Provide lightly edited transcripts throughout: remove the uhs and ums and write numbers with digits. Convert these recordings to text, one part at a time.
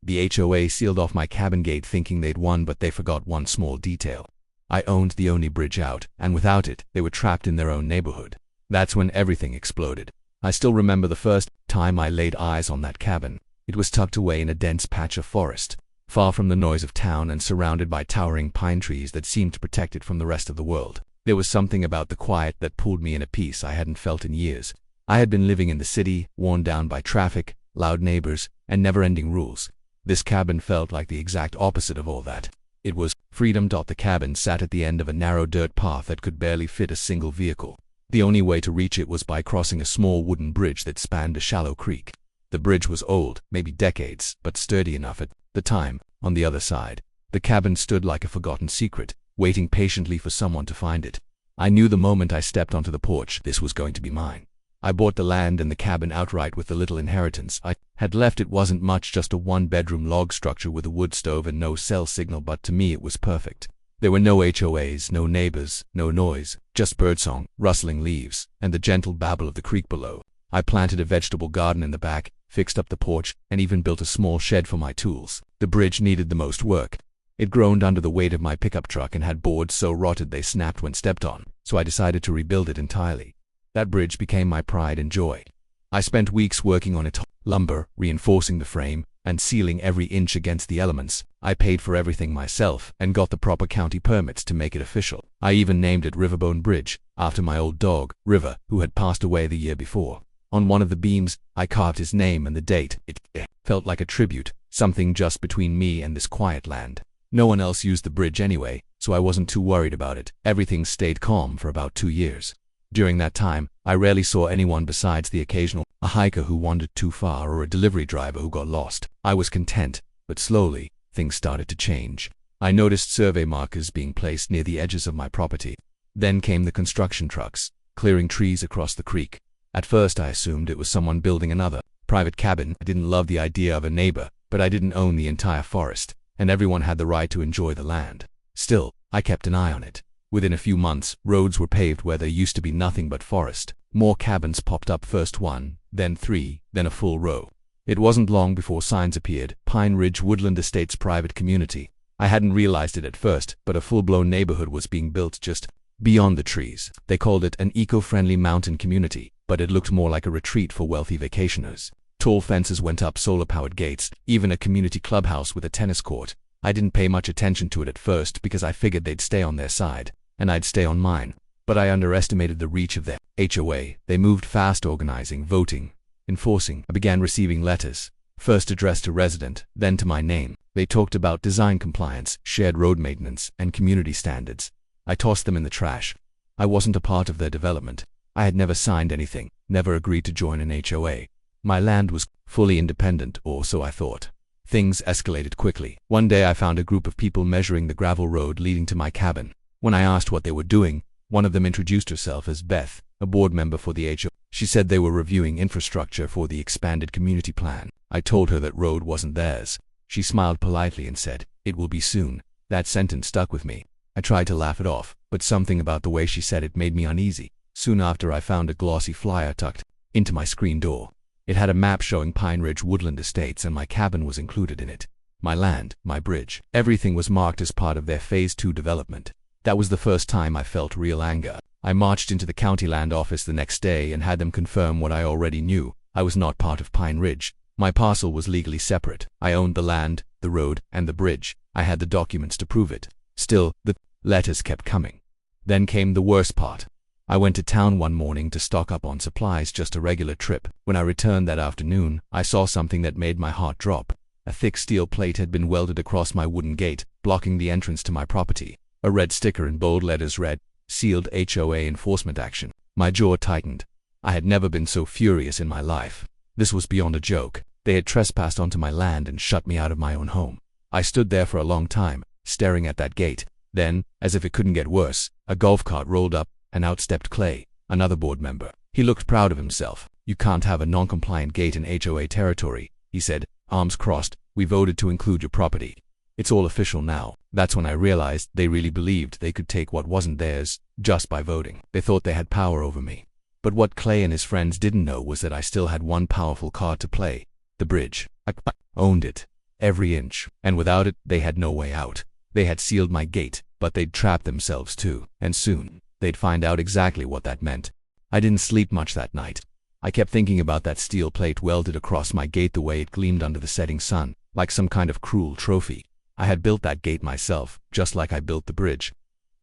The HOA sealed off my cabin gate thinking they'd won, but they forgot one small detail. I owned the only bridge out, and without it, they were trapped in their own neighborhood. That's when everything exploded. I still remember the first time I laid eyes on that cabin. It was tucked away in a dense patch of forest, far from the noise of town and surrounded by towering pine trees that seemed to protect it from the rest of the world. There was something about the quiet that pulled me in, a peace I hadn't felt in years. I had been living in the city, worn down by traffic, loud neighbors, and never-ending rules. This cabin felt like the exact opposite of all that. It was freedom. The cabin sat at the end of a narrow dirt path that could barely fit a single vehicle. The only way to reach it was by crossing a small wooden bridge that spanned a shallow creek. The bridge was old, maybe decades, but sturdy enough at the time. On the other side, the cabin stood like a forgotten secret, waiting patiently for someone to find it. I knew the moment I stepped onto the porch, this was going to be mine. I bought the land and the cabin outright with the little inheritance I had left. It wasn't much, just a one-bedroom log structure with a wood stove and no cell signal, but to me it was perfect. There were no HOAs, no neighbors, no noise, just birdsong, rustling leaves, and the gentle babble of the creek below. I planted a vegetable garden in the back, fixed up the porch, and even built a small shed for my tools. The bridge needed the most work. It groaned under the weight of my pickup truck and had boards so rotted they snapped when stepped on, so I decided to rebuild it entirely. That bridge became my pride and joy. I spent weeks working on it, lumber, reinforcing the frame, and sealing every inch against the elements. I paid for everything myself and got the proper county permits to make it official. I even named it Riverbone Bridge, after my old dog, River, who had passed away the year before. On one of the beams, I carved his name and the date. It felt like a tribute, something just between me and this quiet land. No one else used the bridge anyway, so I wasn't too worried about it. Everything stayed calm for about 2 years. During that time, I rarely saw anyone besides the occasional a hiker who wandered too far or a delivery driver who got lost. I was content, but slowly, things started to change. I noticed survey markers being placed near the edges of my property. Then came the construction trucks, clearing trees across the creek. At first I assumed it was someone building another private cabin. I didn't love the idea of a neighbor, but I didn't own the entire forest, and everyone had the right to enjoy the land. Still, I kept an eye on it. Within a few months, roads were paved where there used to be nothing but forest. More cabins popped up, first one, then 3, then a full row. It wasn't long before signs appeared: Pine Ridge Woodland Estates Private Community. I hadn't realized it at first, but a full-blown neighborhood was being built just beyond the trees. They called it an eco-friendly mountain community, but it looked more like a retreat for wealthy vacationers. Tall fences went up, solar-powered gates, even a community clubhouse with a tennis court. I didn't pay much attention to it at first because I figured they'd stay on their side, and I'd stay on mine. But I underestimated the reach of their HOA. They moved fast, organizing, voting, enforcing. I began receiving letters, first addressed to resident, then to my name. They talked about design compliance, shared road maintenance, and community standards. I tossed them in the trash. I wasn't a part of their development. I had never signed anything, never agreed to join an HOA. My land was fully independent, or so I thought. Things escalated quickly. One day I found a group of people measuring the gravel road leading to my cabin. When I asked what they were doing, one of them introduced herself as Beth, a board member for the HOA. She said they were reviewing infrastructure for the expanded community plan. I told her that road wasn't theirs. She smiled politely and said, "It will be soon." That sentence stuck with me. I tried to laugh it off, but something about the way she said it made me uneasy. Soon after, I found a glossy flyer tucked into my screen door. It had a map showing Pine Ridge Woodland Estates, and my cabin was included in it. My land, my bridge, everything was marked as part of their Phase 2 development. That was the first time I felt real anger. I marched into the county land office the next day and had them confirm what I already knew. I was not part of Pine Ridge. My parcel was legally separate. I owned the land, the road, and the bridge. I had the documents to prove it. Still, the letters kept coming. Then came the worst part. I went to town one morning to stock up on supplies, just a regular trip. When I returned that afternoon, I saw something that made my heart drop. A thick steel plate had been welded across my wooden gate, blocking the entrance to my property. A red sticker in bold letters read, "Sealed HOA Enforcement Action." My jaw tightened. I had never been so furious in my life. This was beyond a joke. They had trespassed onto my land and shut me out of my own home. I stood there for a long time, staring at that gate. Then, as if it couldn't get worse, a golf cart rolled up, and out stepped Clay, another board member. He looked proud of himself. "You can't have a non-compliant gate in HOA territory," he said, arms crossed. "We voted to include your property. It's all official now." That's when I realized they really believed they could take what wasn't theirs just by voting. They thought they had power over me. But what Clay and his friends didn't know was that I still had one powerful card to play: the bridge. I owned it. every inch, and without it, they had no way out. They had sealed my gate, but they'd trapped themselves too, and soon, they'd find out exactly what that meant. I didn't sleep much that night. I kept thinking about that steel plate welded across my gate, the way it gleamed under the setting sun, like some kind of cruel trophy. I had built that gate myself, just like I built the bridge.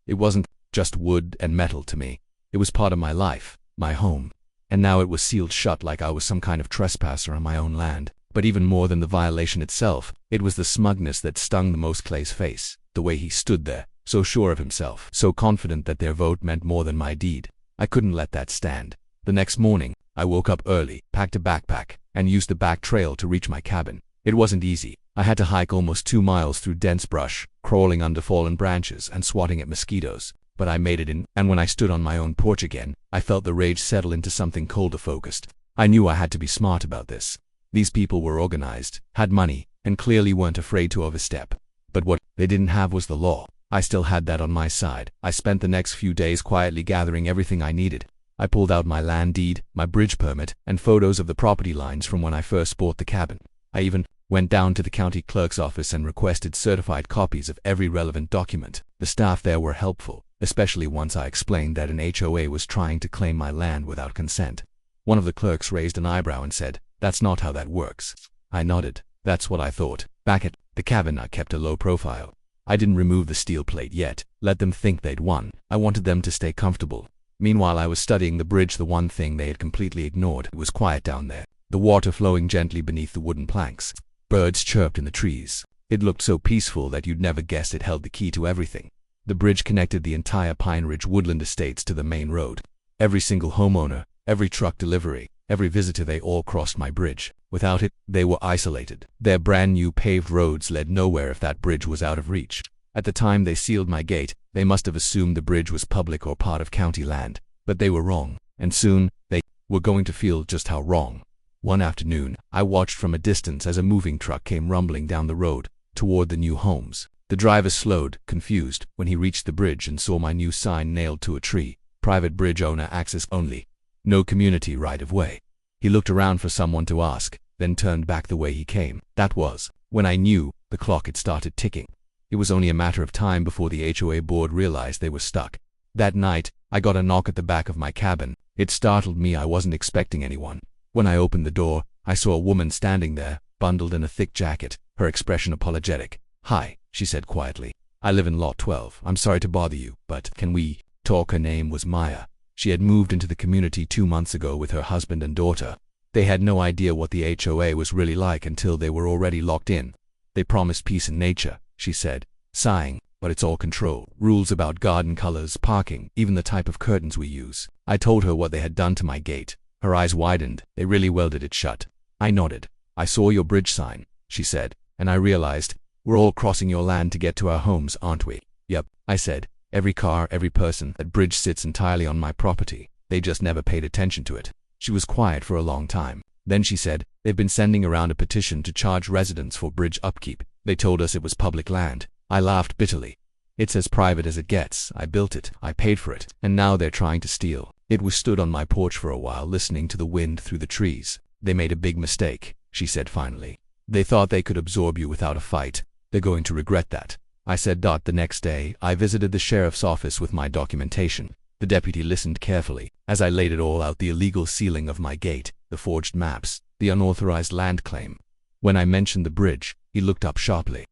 It wasn't just wood and metal to me. It was part of my life, my home. And now it was sealed shut like I was some kind of trespasser on my own land. But even more than the violation itself, it was the smugness that stung the most. Clay's face, the way he stood there, so sure of himself, so confident that their vote meant more than my deed. I couldn't let that stand. The next morning, I woke up early, packed a backpack, and used the back trail to reach my cabin. It wasn't easy. I had to hike almost 2 miles through dense brush, crawling under fallen branches and swatting at mosquitoes. But I made it in, and when I stood on my own porch again, I felt the rage settle into something colder focused. I knew I had to be smart about this. These people were organized, had money, and clearly weren't afraid to overstep. But what they didn't have was the law. I still had that on my side. I spent the next few days quietly gathering everything I needed. I pulled out my land deed, my bridge permit, and photos of the property lines from when I first bought the cabin. I even went down to the county clerk's office and requested certified copies of every relevant document. The staff there were helpful, especially once I explained that an HOA was trying to claim my land without consent. One of the clerks raised an eyebrow and said, "That's not how that works." I nodded. That's what I thought. Back at the cabin, I kept a low profile. I didn't remove the steel plate yet, let them think they'd won. I wanted them to stay comfortable. Meanwhile, I was studying the bridge. The one thing they had completely ignored. It was quiet down there, the water flowing gently beneath the wooden planks. Birds chirped in the trees. It looked so peaceful that you'd never guess it held the key to everything. The bridge connected the entire Pine Ridge woodland estates to the main road. Every single homeowner, every truck delivery, every visitor, they all crossed my bridge. Without it, they were isolated. Their brand new paved roads led nowhere if that bridge was out of reach. At the time they sealed my gate, they must have assumed the bridge was public or part of county land. But they were wrong, and soon, they were going to feel just how wrong. One afternoon, I watched from a distance as a moving truck came rumbling down the road, toward the new homes. The driver slowed, confused, when he reached the bridge and saw my new sign nailed to a tree. Private bridge owner access only. No community right of way. He looked around for someone to ask, then turned back the way he came. That was when I knew the clock had started ticking. It was only a matter of time before the HOA board realized they were stuck. That night, I got a knock at the back of my cabin. It startled me. I wasn't expecting anyone. When I opened the door, I saw a woman standing there, bundled in a thick jacket, her expression apologetic. "Hi," she said quietly. "I live in Lot 12. I'm sorry to bother you, but can we talk?" Her name was Maya. She had moved into the community 2 months ago with her husband and daughter. They had no idea what the HOA was really like until they were already locked in. "They promised peace and nature," she said, sighing, "but it's all control. Rules about garden colors, parking, even the type of curtains we use." I told her what they had done to my gate. Her eyes widened. "They really welded it shut." I nodded. "I saw your bridge sign," she said, "and I realized, we're all crossing your land to get to our homes, aren't we?" "Yep," I said. "Every car, every person. That bridge sits entirely on my property. They just never paid attention to it." She was quiet for a long time. Then she said, "They've been sending around a petition to charge residents for bridge upkeep. They told us it was public land." I laughed bitterly. "It's as private as it gets. I built it. I paid for it. And now they're trying to steal." It was stood on my porch for a while, listening to the wind through the trees. "They made a big mistake," she said finally. "They thought they could absorb you without a fight. They're going to regret that." I said. The next day, I visited the sheriff's office with my documentation. The deputy listened carefully as I laid it all out: the illegal sealing of my gate, the forged maps, the unauthorized land claim. When I mentioned the bridge, he looked up sharply.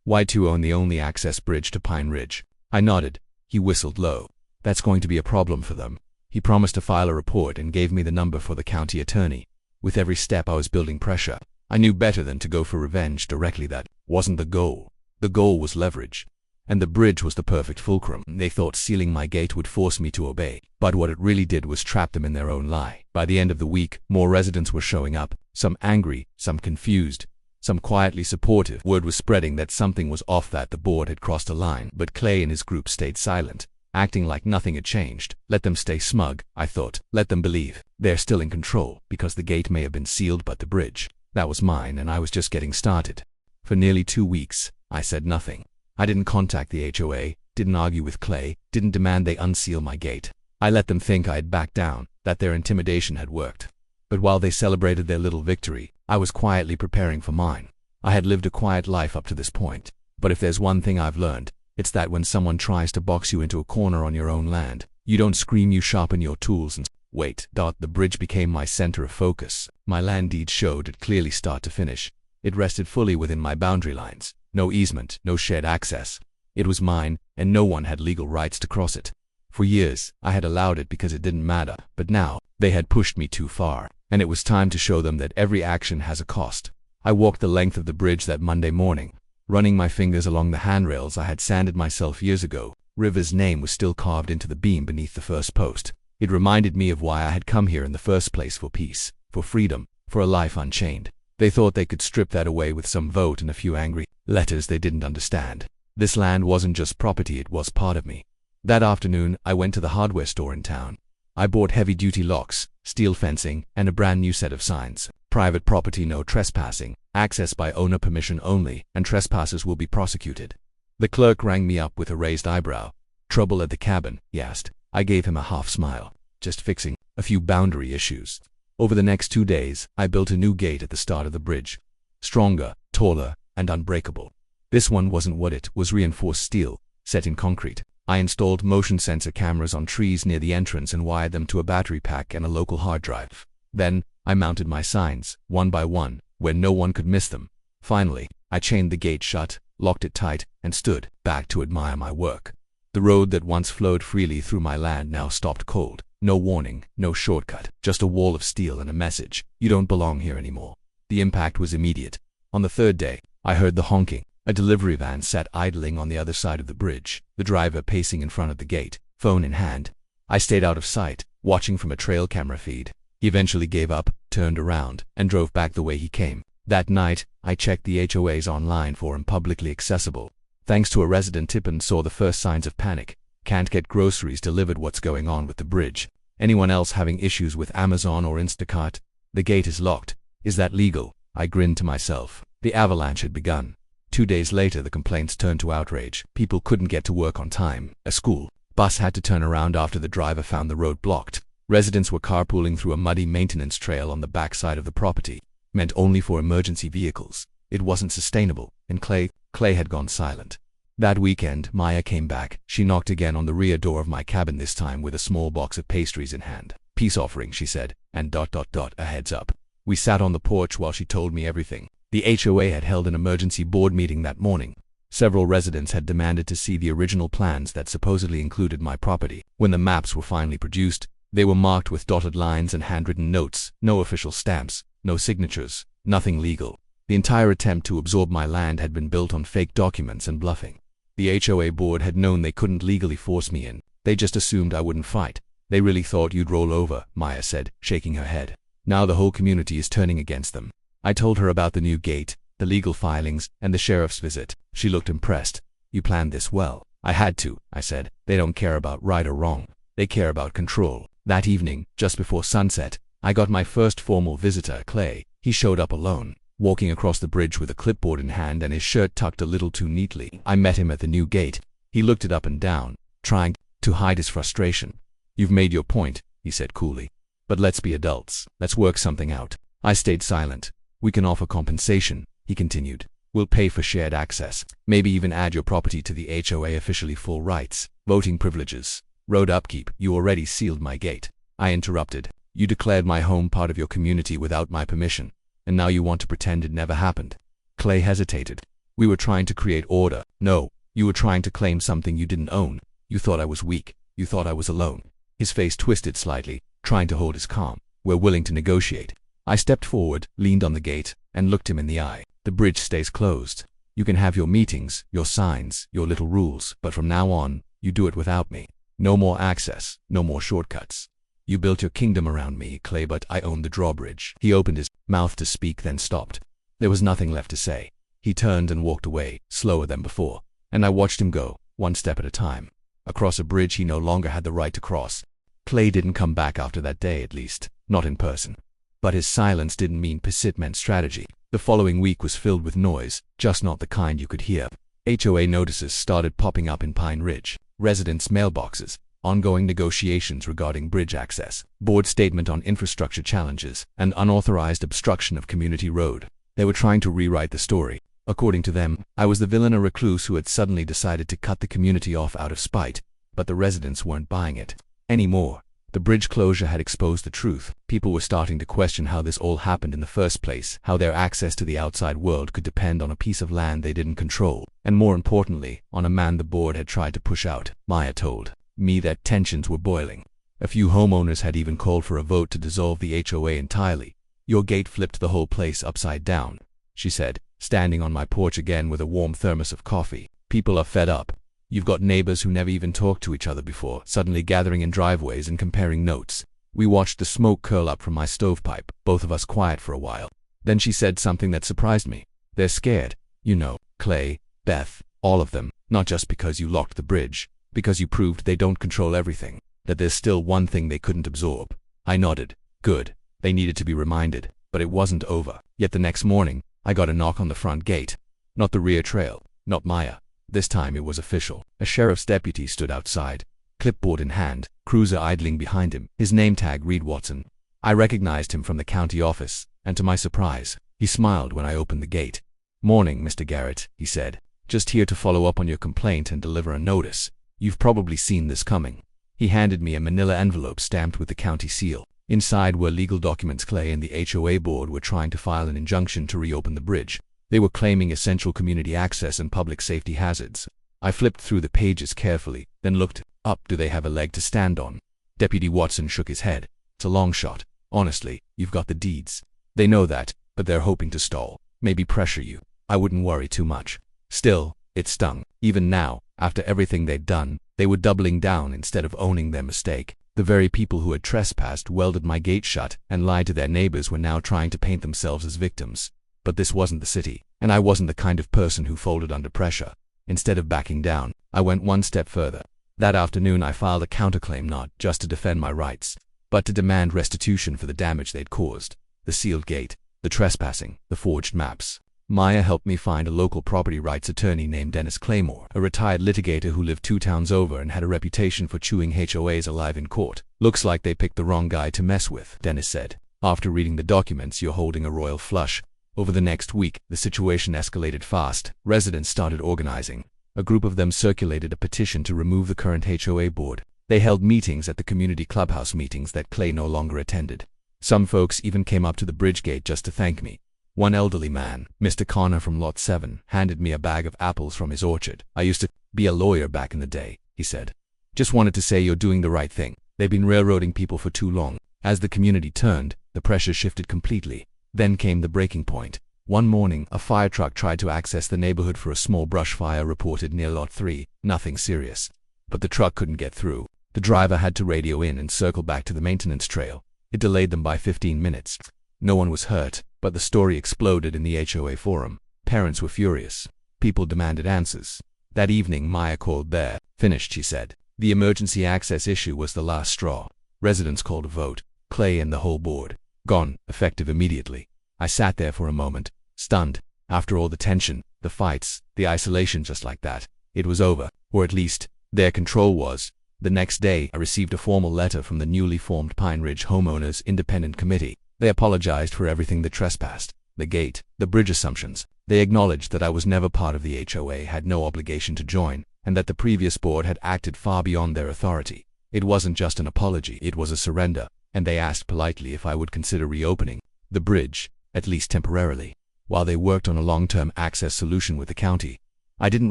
"Why to own the only access bridge to Pine Ridge?" I nodded. He whistled low. "That's going to be a problem for them." He promised to file a report and gave me the number for the county attorney. With every step I was building pressure. I knew better than to go for revenge directly. That wasn't the goal. The goal was leverage. And the bridge was the perfect fulcrum. They thought sealing my gate would force me to obey. But what it really did was trap them in their own lie. By the end of the week, more residents were showing up. Some angry, some confused, some quietly supportive. Word was spreading that something was off, that the board had crossed a line. But Clay and his group stayed silent, acting like nothing had changed. Let them stay smug, I thought. Let them believe they're still in control, because the gate may have been sealed, but the bridge, that was mine, and I was just getting started. For nearly 2 weeks, I said nothing. I didn't contact the HOA, didn't argue with Clay, didn't demand they unseal my gate. I let them think I had backed down, that their intimidation had worked. But while they celebrated their little victory, I was quietly preparing for mine. I had lived a quiet life up to this point. But if there's one thing I've learned, it's that when someone tries to box you into a corner on your own land, you don't scream, you sharpen your tools and wait. The bridge became my center of focus. My land deed showed it clearly start to finish. It rested fully within my boundary lines. No easement, no shared access. It was mine, and no one had legal rights to cross it. For years, I had allowed it because it didn't matter, but now, they had pushed me too far, and it was time to show them that every action has a cost. I walked the length of the bridge that Monday morning, running my fingers along the handrails I had sanded myself years ago. River's name was still carved into the beam beneath the first post. It reminded me of why I had come here in the first place: for peace, for freedom, for a life unchained. They thought they could strip that away with some vote and a few angry letters they didn't understand. This land wasn't just property, it was part of me. That afternoon, I went to the hardware store in town. I bought heavy-duty locks, steel fencing, and a brand new set of signs. Private property, no trespassing, access by owner permission only, and trespassers will be prosecuted. The clerk rang me up with a raised eyebrow. "Trouble at the cabin?" he asked. I gave him a half smile. "Just fixing a few boundary issues." Over the next 2 days, I built a new gate at the start of the bridge. Stronger, taller, and unbreakable. This one wasn't wood, it was reinforced steel, set in concrete. I installed motion sensor cameras on trees near the entrance and wired them to a battery pack and a local hard drive. Then, I mounted my signs, one by one, where no one could miss them. Finally, I chained the gate shut, locked it tight, and stood back to admire my work. The road that once flowed freely through my land now stopped cold. No warning, no shortcut, just a wall of steel and a message: you don't belong here anymore. The impact was immediate. On the third day, I heard the honking. A delivery van sat idling on the other side of the bridge, the driver pacing in front of the gate, phone in hand. I stayed out of sight, watching from a trail camera feed. He eventually gave up, turned around, and drove back the way he came. That night, I checked the HOAs online for him, publicly accessible. Thanks to a resident tip, and saw the first signs of panic. Can't get groceries delivered, what's going on with the bridge? Anyone else having issues with Amazon or Instacart? The gate is locked. Is that legal? I grinned to myself. The avalanche had begun. 2 days later, the complaints turned to outrage. People couldn't get to work on time. A school bus had to turn around after the driver found the road blocked. Residents were carpooling through a muddy maintenance trail on the backside of the property, meant only for emergency vehicles. It wasn't sustainable, and Clay had gone silent. That weekend, Maya came back. She knocked again on the rear door of my cabin, this time with a small box of pastries in hand. "Peace offering," she said, and ... a heads up. We sat on the porch while she told me everything. The HOA had held an emergency board meeting that morning. Several residents had demanded to see the original plans that supposedly included my property. When the maps were finally produced, they were marked with dotted lines and handwritten notes. No official stamps, no signatures, nothing legal. The entire attempt to absorb my land had been built on fake documents and bluffing. The HOA board had known they couldn't legally force me in. They just assumed I wouldn't fight. "They really thought you'd roll over," Maya said, shaking her head. "Now the whole community is turning against them." I told her about the new gate, the legal filings, and the sheriff's visit. She looked impressed. "You planned this well." "I had to," I said. "They don't care about right or wrong. They care about control." That evening, just before sunset, I got my first formal visitor, Clay. He showed up alone, walking across the bridge with a clipboard in hand and his shirt tucked a little too neatly. I met him at the new gate. He looked it up and down, trying to hide his frustration. "You've made your point," he said coolly. "But let's be adults. Let's work something out." I stayed silent. "We can offer compensation," he continued. "We'll pay for shared access. Maybe even add your property to the HOA officially, full rights, voting privileges, road upkeep." "You already sealed my gate," I interrupted. "You declared my home part of your community without my permission, and now you want to pretend it never happened." Clay hesitated. "We were trying to create order." "No, you were trying to claim something you didn't own. You thought I was weak. You thought I was alone." His face twisted slightly, trying to hold his calm. "We're willing to negotiate." I stepped forward, leaned on the gate, and looked him in the eye. "The bridge stays closed. You can have your meetings, your signs, your little rules, but from now on, you do it without me. No more access, no more shortcuts. You built your kingdom around me, Clay, but I own the drawbridge." He opened his mouth to speak, then stopped. There was nothing left to say. He turned and walked away, slower than before, and I watched him go, one step at a time, across a bridge he no longer had the right to cross. Clay didn't come back after that day, at least, not in person. But his silence didn't mean peace, it meant strategy. The following week was filled with noise, just not the kind you could hear. HOA notices started popping up in Pine Ridge, residents' mailboxes, ongoing negotiations regarding bridge access, board statement on infrastructure challenges, and unauthorized obstruction of community road. They were trying to rewrite the story. According to them, I was the villain, a recluse who had suddenly decided to cut the community off out of spite, but the residents weren't buying it anymore. The bridge closure had exposed the truth. People were starting to question how this all happened in the first place, how their access to the outside world could depend on a piece of land they didn't control, and more importantly, on a man the board had tried to push out. Maya told me that tensions were boiling. A few homeowners had even called for a vote to dissolve the HOA entirely. Your gate flipped the whole place upside down, she said, standing on my porch again with a warm thermos of coffee. People are fed up. You've got neighbors who never even talked to each other before, suddenly gathering in driveways and comparing notes. We watched the smoke curl up from my stovepipe, both of us quiet for a while. Then she said something that surprised me. They're scared. You know, Clay, Beth, all of them. Not just because you locked the bridge, because you proved they don't control everything, that there's still one thing they couldn't absorb. I nodded. Good. They needed to be reminded, but it wasn't over. Yet the next morning, I got a knock on the front gate. Not the rear trail, not Maya. This time it was official. A sheriff's deputy stood outside, clipboard in hand, cruiser idling behind him. His name tag read Watson. I recognized him from the county office, and to my surprise, he smiled when I opened the gate. "Morning, Mr. Garrett," he said. "Just here to follow up on your complaint and deliver a notice. You've probably seen this coming." He handed me a manila envelope stamped with the county seal. Inside were legal documents. Clay and the HOA board were trying to file an injunction to reopen the bridge. They were claiming essential community access and public safety hazards. I flipped through the pages carefully, then looked up. Do they have a leg to stand on? Deputy Watson shook his head. It's a long shot. Honestly, you've got the deeds. They know that, but they're hoping to stall, maybe pressure you. I wouldn't worry too much. Still, it stung. Even now, after everything they'd done, they were doubling down instead of owning their mistake. The very people who had trespassed, welded my gate shut, and lied to their neighbors were now trying to paint themselves as victims. But this wasn't the city, and I wasn't the kind of person who folded under pressure. Instead of backing down, I went one step further. That afternoon I filed a counterclaim, not just to defend my rights, but to demand restitution for the damage they'd caused. The sealed gate, the trespassing, the forged maps. Maya helped me find a local property rights attorney named Dennis Claymore, a retired litigator who lived 2 towns over and had a reputation for chewing HOAs alive in court. "Looks like they picked the wrong guy to mess with," Dennis said. "After reading the documents, you're holding a royal flush." Over the next week, the situation escalated fast. Residents started organizing. A group of them circulated a petition to remove the current HOA board. They held meetings at the community clubhouse, meetings that Clay no longer attended. Some folks even came up to the bridge gate just to thank me. One elderly man, Mr. Connor from Lot 7, handed me a bag of apples from his orchard. "I used to be a lawyer back in the day," he said. "Just wanted to say you're doing the right thing. They've been railroading people for too long." As the community turned, the pressure shifted completely. Then came the breaking point. One morning, a fire truck tried to access the neighborhood for a small brush fire reported near Lot 3, nothing serious. But the truck couldn't get through. The driver had to radio in and circle back to the maintenance trail. It delayed them by 15 minutes. No one was hurt, but the story exploded in the HOA forum. Parents were furious. People demanded answers. That evening, Maya called. "There, finished," she said. The emergency access issue was the last straw. Residents called a vote. Clay and the whole board. Gone, effective immediately. I sat there for a moment, stunned. After all the tension, the fights, the isolation, just like that, it was over, or at least, their control was. The next day, I received a formal letter from the newly formed Pine Ridge Homeowners Independent Committee. They apologized for everything that trespassed, the gate, the bridge assumptions. They acknowledged that I was never part of the HOA, had no obligation to join, and that the previous board had acted far beyond their authority. It wasn't just an apology, it was a surrender. And they asked politely if I would consider reopening the bridge, at least temporarily, while they worked on a long-term access solution with the county. I didn't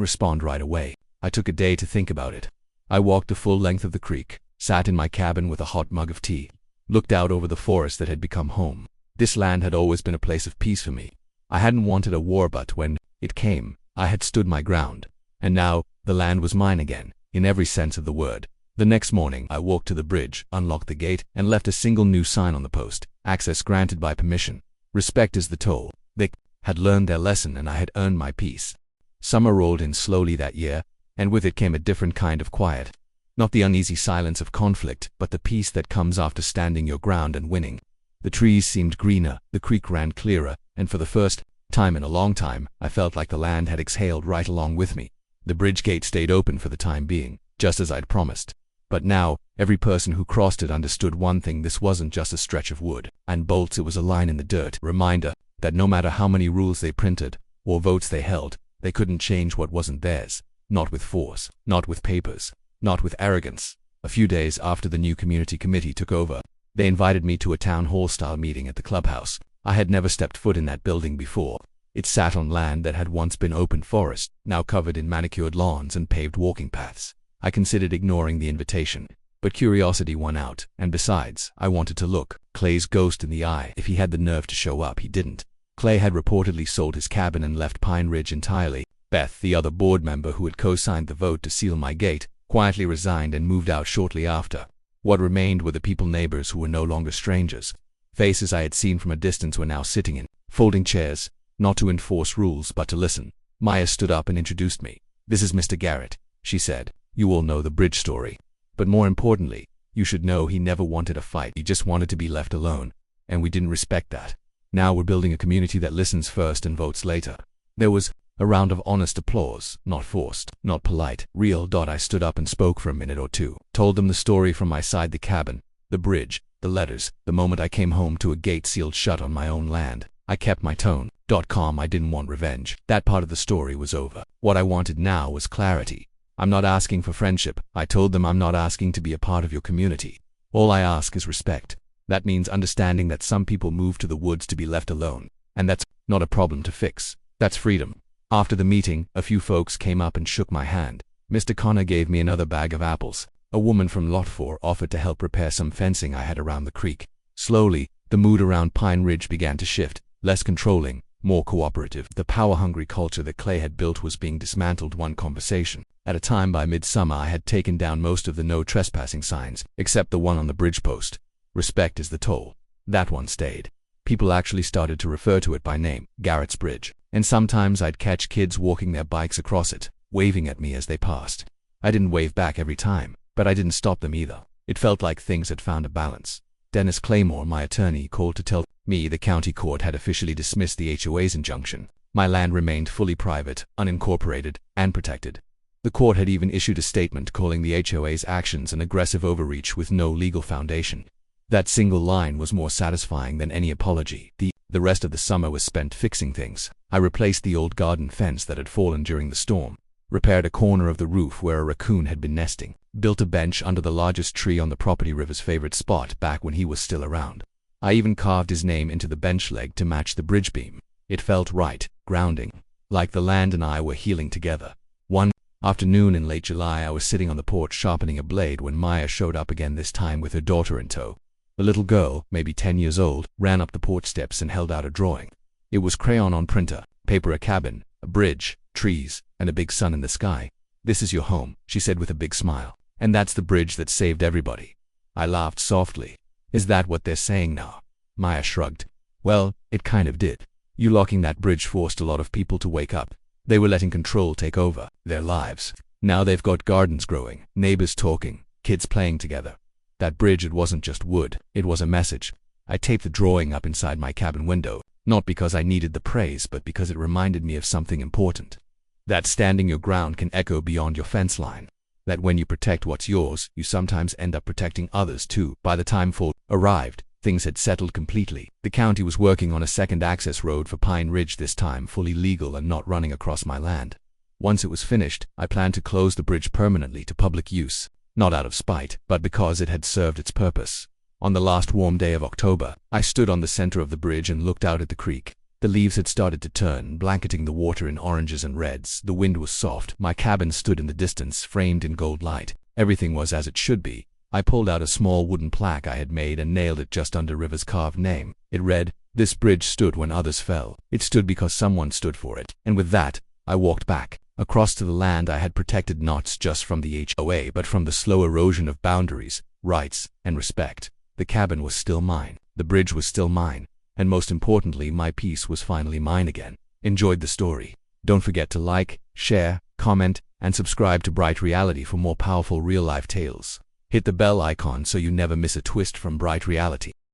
respond right away. I took a day to think about it. I walked the full length of the creek, sat in my cabin with a hot mug of tea, looked out over the forest that had become home. This land had always been a place of peace for me. I hadn't wanted a war, but when it came, I had stood my ground. And now, the land was mine again, in every sense of the word. The next morning, I walked to the bridge, unlocked the gate, and left a single new sign on the post. Access granted by permission. Respect is the toll. They had learned their lesson, and I had earned my peace. Summer rolled in slowly that year, and with it came a different kind of quiet. Not the uneasy silence of conflict, but the peace that comes after standing your ground and winning. The trees seemed greener, the creek ran clearer, and for the first time in a long time, I felt like the land had exhaled right along with me. The bridge gate stayed open for the time being, just as I'd promised. But now, every person who crossed it understood one thing: this wasn't just a stretch of wood and bolts, it was a line in the dirt. Reminder, that no matter how many rules they printed or votes they held, they couldn't change what wasn't theirs. Not with force, not with papers, not with arrogance. A few days after the new community committee took over, they invited me to a town hall-style meeting at the clubhouse. I had never stepped foot in that building before. It sat on land that had once been open forest, now covered in manicured lawns and paved walking paths. I considered ignoring the invitation, but curiosity won out, and besides, I wanted to look Clay's ghost in the eye. If he had the nerve to show up, he didn't. Clay had reportedly sold his cabin and left Pine Ridge entirely. Beth, the other board member who had co-signed the vote to seal my gate, quietly resigned and moved out shortly after. What remained were the people neighbors who were no longer strangers. Faces I had seen from a distance were now sitting in folding chairs, not to enforce rules but to listen. Maya stood up and introduced me. "This is Mr. Garrett," she said. "You all know the bridge story. But more importantly, you should know he never wanted a fight. He just wanted to be left alone. And we didn't respect that. Now we're building a community that listens first and votes later." There was a round of honest applause, not forced, not polite, real. I stood up and spoke for a minute or two, told them the story from my side, the cabin, the bridge, the letters, the moment I came home to a gate sealed shut on my own land. I kept my tone. Calm. I didn't want revenge. That part of the story was over. What I wanted now was clarity. "I'm not asking for friendship," I told them. "I'm not asking to be a part of your community. All I ask is respect. That means understanding that some people move to the woods to be left alone, and that's not a problem to fix. That's freedom." After the meeting, a few folks came up and shook my hand. Mr. Connor gave me another bag of apples. A woman from Lot 4 offered to help repair some fencing I had around the creek. Slowly, the mood around Pine Ridge began to shift, less controlling, more cooperative. The power-hungry culture that Clay had built was being dismantled one conversation at a time. By midsummer, I had taken down most of the no trespassing signs, except the one on the bridge post. "Respect is the toll." That one stayed. People actually started to refer to it by name, Garrett's Bridge, and sometimes I'd catch kids walking their bikes across it, waving at me as they passed. I didn't wave back every time, but I didn't stop them either. It felt like things had found a balance. Dennis Claymore, my attorney, called to tell me the county court had officially dismissed the HOA's injunction. My land remained fully private, unincorporated, and protected. The court had even issued a statement calling the HOA's actions an aggressive overreach with no legal foundation. That single line was more satisfying than any apology. The rest of the summer was spent fixing things. I replaced the old garden fence that had fallen during the storm, repaired a corner of the roof where a raccoon had been nesting, built a bench under the largest tree on the property, River's favorite spot back when he was still around. I even carved his name into the bench leg to match the bridge beam. It felt right, grounding, like the land and I were healing together. One afternoon in late July, I was sitting on the porch sharpening a blade when Maya showed up again, this time with her daughter in tow. The little girl, maybe 10 years old, ran up the porch steps and held out a drawing. It was crayon on printer, paper, a cabin, a bridge, trees, and a big sun in the sky. "This is your home," she said with a big smile. "And that's the bridge that saved everybody." I laughed softly. "Is that what they're saying now?" Maya shrugged. "Well, it kind of did. You locking that bridge forced a lot of people to wake up. They were letting control take over their lives. Now they've got gardens growing, neighbors talking, kids playing together. That bridge, it wasn't just wood, it was a message." I taped the drawing up inside my cabin window, not because I needed the praise, but because it reminded me of something important. That standing your ground can echo beyond your fence line. That when you protect what's yours, you sometimes end up protecting others too. By the time fall arrived, things had settled completely. The county was working on a second access road for Pine Ridge, this time fully legal and not running across my land. Once it was finished, I planned to close the bridge permanently to public use. Not out of spite, but because it had served its purpose. On the last warm day of October, I stood on the center of the bridge and looked out at the creek. The leaves had started to turn, blanketing the water in oranges and reds. The wind was soft. My cabin stood in the distance, framed in gold light. Everything was as it should be. I pulled out a small wooden plaque I had made and nailed it just under River's carved name. It read, "This bridge stood when others fell. It stood because someone stood for it." And with that, I walked back, across to the land I had protected, not just from the HOA but from the slow erosion of boundaries, rights, and respect. The cabin was still mine, the bridge was still mine, and most importantly, my peace was finally mine again. Enjoyed the story? Don't forget to like, share, comment, and subscribe to Bright Reality for more powerful real-life tales. Hit the bell icon so you never miss a twist from Bright Reality.